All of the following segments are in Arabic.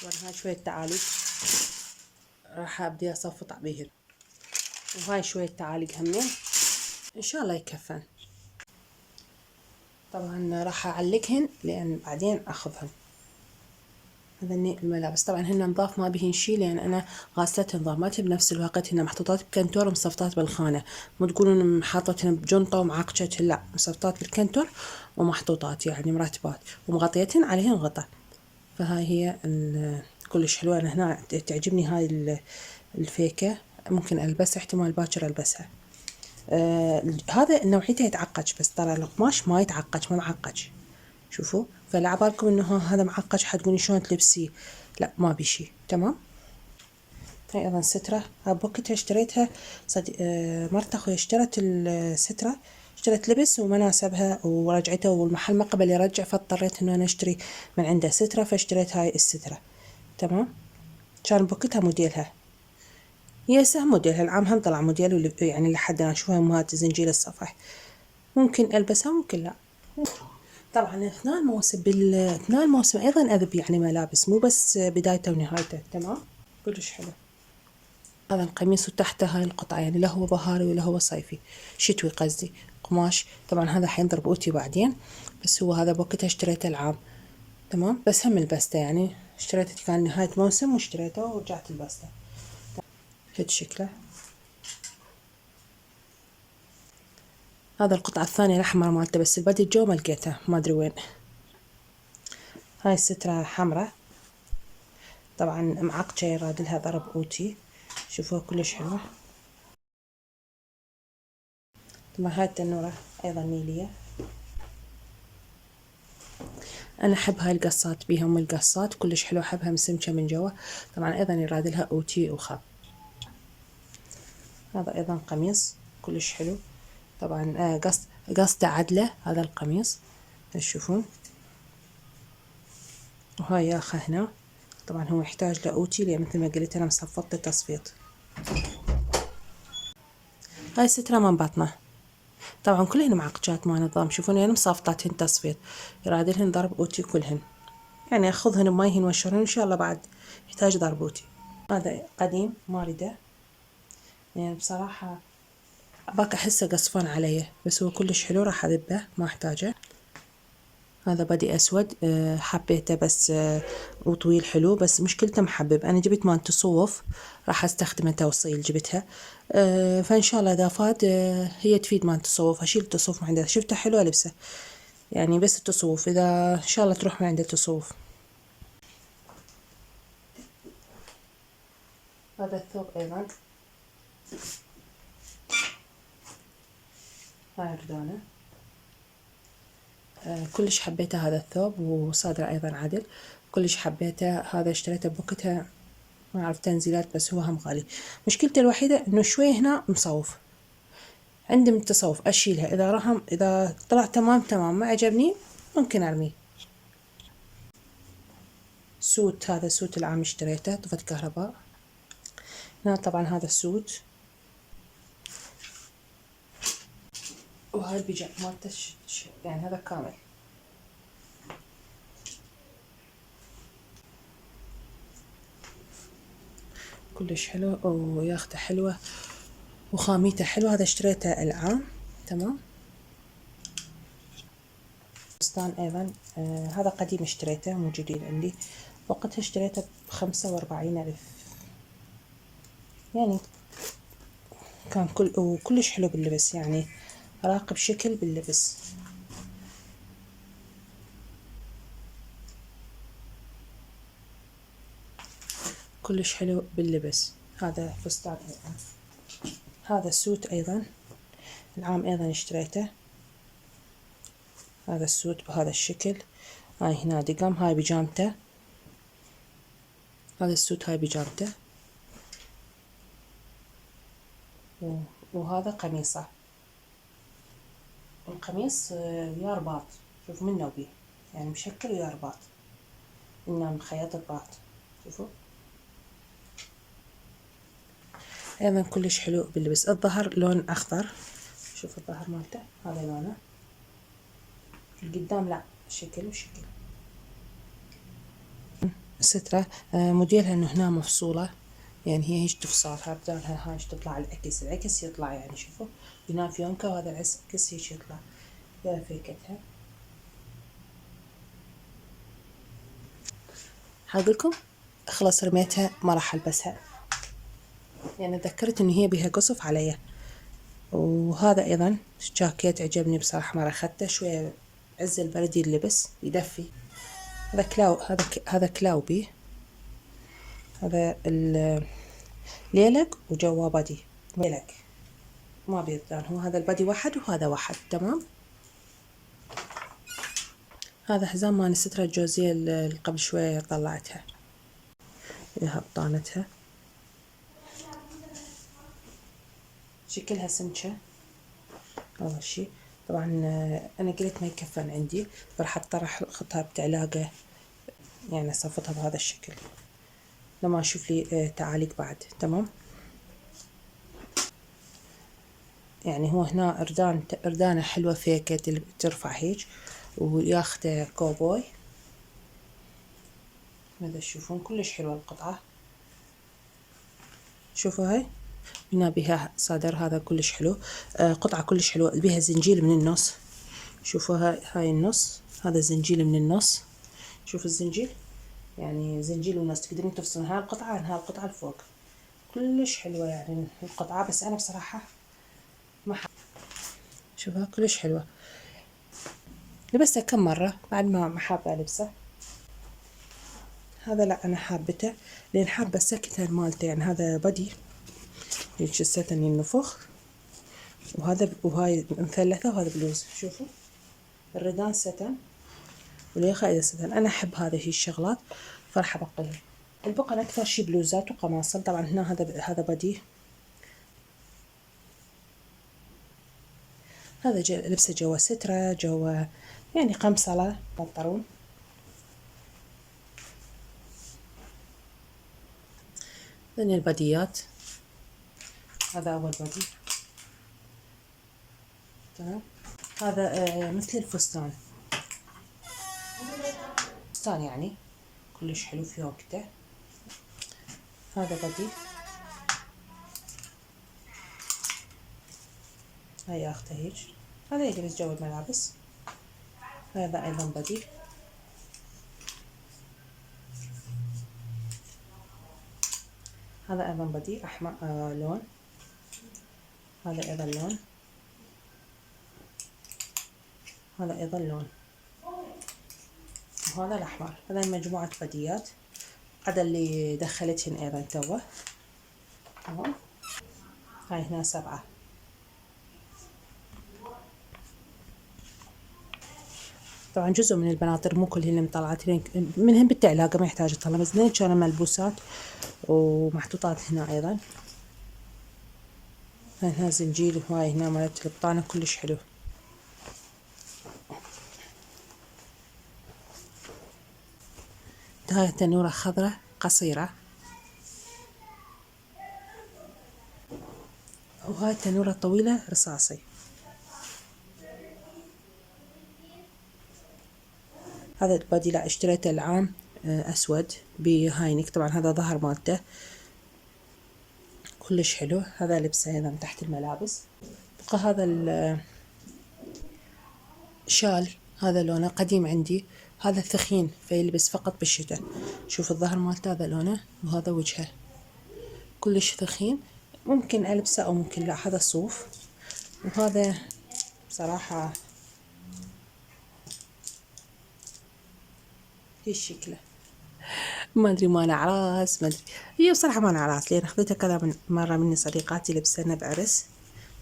طبعا هاي شوية تعاليق راح ابدي اصفط بيهن، وهاي شوية تعاليق همين ان شاء الله يكفن. طبعا راح اعلقهن لان بعدين اخذهن. هذني الملابس طبعا هن نظاف ما بهن شي، لان انا غاسلتهن ضامتهن بنفس الوقت، هن محطوطات بكنتور ومصفطات بالخانة، مو تقولون حاطتهن بجنطة ومعقشتهن، لا، مصفطات بالكنتور ومحطوطات يعني مرتبات، ومغطيتهن عليهن غطا. فهاي هي كلش حلوة. انا هنا تعجبني هاي الفيكة، ممكن البسها، احتمال باكر البسها. هذا نوعيته يتعقج، بس ترى القماش ما يتعقج، ما معقج. شوفوا، فلا عبالكم انه هذا معقج حتقولي شلون تلبسيه، لا ما بشي. تمام. هاي ايضا سترة، بوقتها اشتريتها صدق. مرت اخوي اشترت السترة، اشترت لبس ومناسبها ورجعته، والمحل ما قبل يرجع، فاضطريت انه انا اشتري من عنده سترة، فاشتريت هاي السترة. تمام. كان بوقتها موديلها، هي سهم موديلها العام هم طلع موديل، يعني لحد انا اشوفها مهات زنجيل الصفح، ممكن البسها ممكن لا. طبعا اثنان موسم بالاثنان موسم ايضا اذب يعني ملابس، مو بس بدايته ونهايته. تمام. كلش حلو. هذا القميص وتحته هاي القطعة، يعني لا هو بهاري ولا هو صيفي، شتوي قصدي، قماش. طبعا هذا حينضرب اوتي بعدين، بس هو هذا بوقتها اشتريته العام. تمام. بس هم لبسته، يعني اشتريته كان نهاية موسم واشتريته ورجعت لبسته. هيك شكله. هذا القطعة الثانية الأحمر مالته، بس البدي الجو ما لقيته، ما أدري وين. هاي السترة حمراء، طبعا معقشة يرادلها ضرب أوتي، شوفوها كلش حلوة. طبعا هاي التنورة أيضا نيلية، أنا أحب هاي القصات بيها، أم القصات كلش حلوة، أحبها مسمكة من جوا. طبعا أيضا يرادلها أوتي وخاب. هذا أيضا قميص كلش حلو، طبعا قصده عدلة هذا القميص، تشوفون. وهاي ياخه هنا، طبعا هو يحتاج لأوتي، لأن مثل ما قلت أنا مصفطة تصفيط. هاي السترة من بطنه، طبعا كلهن معقجات ما نظام، شوفون يعني مصافطاتهن تصفيط، يرادلهن ضرب أوتي كلهن، يعني أخذهن بمايهن وشرهن إن شاء الله بعد يحتاج ضرب أوتي. هذا قديم ما أريده، يعني بصراحة باك أحسه قصفان عليه، بس هو كلش حلو راح أذبه ما أحتاجه. هذا بدي أسود، حبيته بس وطويل حلو، بس مشكلته محبب. أنا جبت مالت صوف راح أستخدمه توصيل جبتها، فإن شاء الله إذا فات هي تفيد مالت الصوف، أشيل التصوف من عندها، شفته حلو ألبسه، يعني بس التصوف إذا إن شاء الله تروح من عند التصوف. هذا الثوب أيضا، هاي ردانة، كلش حبيته هذا الثوب، وصادره أيضا عدل، كلش حبيته. هذا اشتريته بوقتها ما أعرف تنزيلات، بس هو هم غالي. مشكلته الوحيدة إنه شوي هنا مصوف، عندي من التصوف أشيلها، إذا رهم إذا طلع تمام تمام، ما عجبني ممكن أرميه. سوت، هذا سوت العام اشتريته طفت كهرباء. هنا طبعا هذا السوت، وهاي البيجامة مالته يعني هذا كامل. كلش حلو وياخته حلوة وخاميته حلوة، هذا اشتريته العام. تمام. فستان أيضا، هذا قديم اشتريته مو جديد عندي، وقتها اشتريته ب45,000، يعني كان وكلش حلو باللبس، يعني راقب شكل باللبس. كلش حلو باللبس. هذا فستان أيضا، هذا السوت أيضا العام أيضا اشتريته، هذا السوت بهذا الشكل. هاي هنا دقم، هاي بيجامته، هذا السوت هاي بيجامته، وهذا قميصه. القميص ويا رباط، شوفوا منه وبيه، يعني مشكل ويا رباط، إنه مخيط رباط، شوفوا. أيضا كلش حلو باللبس. الظهر لون أخضر، شوف الظهر مالته هذا لونه، القدام لا، شكل وشكل. سترة موديلها انه هنا مفصولة، يعني هي هيج تفصلها بدالها هاي تطلع العكس يطلع، يعني شوفوا هنا فيونكة وهذا العكس هيج يطلع. يا فيكتها حاقولكم خلاص رميتها ما راح البسها، يعني تذكرت انه هي بها قصف عليا. وهذا ايضا جاكيت عجبني بصراحة، ما اخذته شوية عز البرد يلبس يدفي. هذا هذا كلاوبي، هذا ليلك وجوا بدي ليلك ما بيردان، هو هذا البدي واحد وهذا واحد تمام. هذا حزام مال السترة الجوزية اللي قبل شوية طلعتها، لها بطانتها شكلها سمكة أول شي. طبعا أنا قلت ما يكفن عندي، فراح أضطر أخذها بتعلاقة، يعني أصفطها بهذا الشكل لما أشوف لي تعاليق بعد تمام. يعني هو هنا أردانة حلوة فيكت اللي ترفع هيج، وياخته كوبوي. ماذا تشوفون كلش حلوة القطعة، شوفوا هاي هنا بها صدر، هذا كلش حلو. قطعة كلش حلوة بها زنجيل من النص، شوفوا هاي النص، هذا زنجيل من النص، شوفوا الزنجيل يعني زنجيل والنص تقدرين تفصلون هاي القطعة عن هاي القطعة الفوق. كلش حلوة يعني القطعة، بس أنا بصراحة ما شوفها كلش حلوة. لبسته كم مرة بعد ما حابة ألبسه. هذا لا أنا حابته لأن حابة السكتة مالته، يعني هذا بدي هيك ستن النفخ، وهاي مثلثة وهذا بلوز. شوفوا الردان ستن والياخة إذا ستن، أنا أحب هذه الشغلات فراح أبقيها. البقن أكثر شي بلوزات وقماصل. طبعا هنا هذا بدي، هذا لبسه جوا سترة جوا يعني قمصلة بنطلون. ذني البديات، هذا أول بدي تمام. هذا مثل الفستان، فستان يعني كلش حلو في وقته. هذا بدي، هاي اخته هيج، هذا يجلس جو الملابس. هذا ايضا بدي، هذا ايضا بدي احمر لون، هذا ايضا لون، هذا ايضا لون، وهذا الاحمر. هذا مجموعة بديات هذا اللي دخلتهن ايضا توه تمام. هاي هنا 7. طبعا جزء من البناطر مو كلهن مطلعات، منهم بالتعلاقة ما يحتاج اطلع، بس اثنين كانوا ملبوسات ومحطوطات هنا ايضا. هاي هنا زنجيل، وهاي هنا مالت البطانة كلش حلو. هاي تنورة خضراء قصيرة، وهاي تنورة طويلة رصاصي. هذا البادي لا اشتريته العام اسود بهاينك. طبعا هذا ظهر مالته كلش حلو. هذا لبسه ايضا تحت الملابس. بقى هذا الشال، هذا لونه قديم عندي، هذا ثخين فيلبس فقط بالشتاء. شوف الظهر مالته هذا لونه، وهذا وجهه كلش ثخين، ممكن البسه او ممكن لا. هذا صوف، وهذا بصراحة ايش شكله ما ادري مال اعراس ما ادري. هي بصراحه مال اعراس لان اخذتها كذا من مره مني صديقاتي لبسنا بعرس،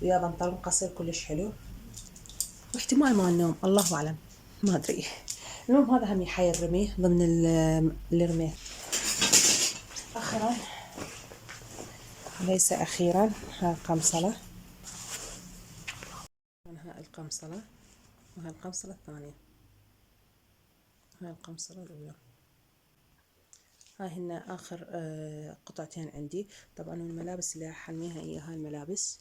ويا بنطلون قصير كلش حلو، واحتمال مال نوم الله اعلم ما ادري. المهم هذا هم يحير رميه ضمن اللي رميه. اخيرا ليس اخيرا، ها القمصله، ها القمصله، وها القمصله الثانيه، ها القمصله الاولى. هاي هنا آخر قطعتين عندي. طبعا الملابس اللي حنيها هي هاي الملابس،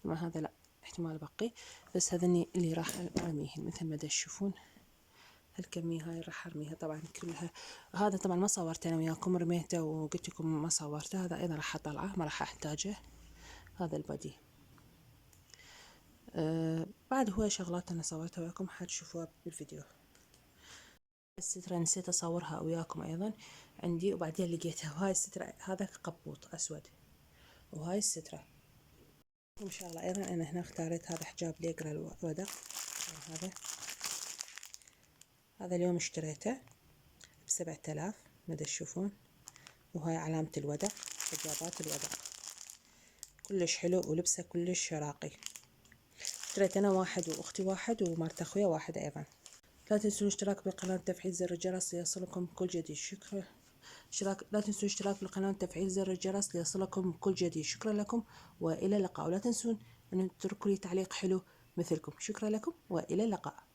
ما هذا لا احتمال بقي، بس هذني اللي راح ارميهن مثل ما تشوفون. هالكمية هاي راح ارميها طبعا كلها. هذا طبعا ما صورته انا وياكم، رميته وقلت لكم ما صورته. هذا ايضا راح اطلعه، ما راح احتاجه. هذا البادي. بعد هواي شغلات انا صورتها وياكم حتشوفوها بالفيديو. السترة نسيت اصورها وياكم ايضا عندي، وبعدين لقيتها. وهاي السترة هذا قبوط اسود، وهاي السترة شغلة ايضا انا هنا اختاريت هذا حجاب ليقرا الودق. هذا اليوم اشتريته ب7,000 مدى تشوفون. وهاي علامة الودق، حجابات الودق كلش حلو ولبسه كلش راقي. اشتريت انا واحد واختي واحد ومرت اخويا واحد ايضا. لا تنسون الاشتراك بالقناة وتفعيل زر الجرس ليصلكم كل جديد. شكرا. لا تنسون الاشتراك بالقناة وتفعيل زر الجرس ليصلكم كل جديد. شكرا لكم والى اللقاء. ولا تنسون ان تتركوا لي تعليق حلو مثلكم. شكرا لكم والى اللقاء.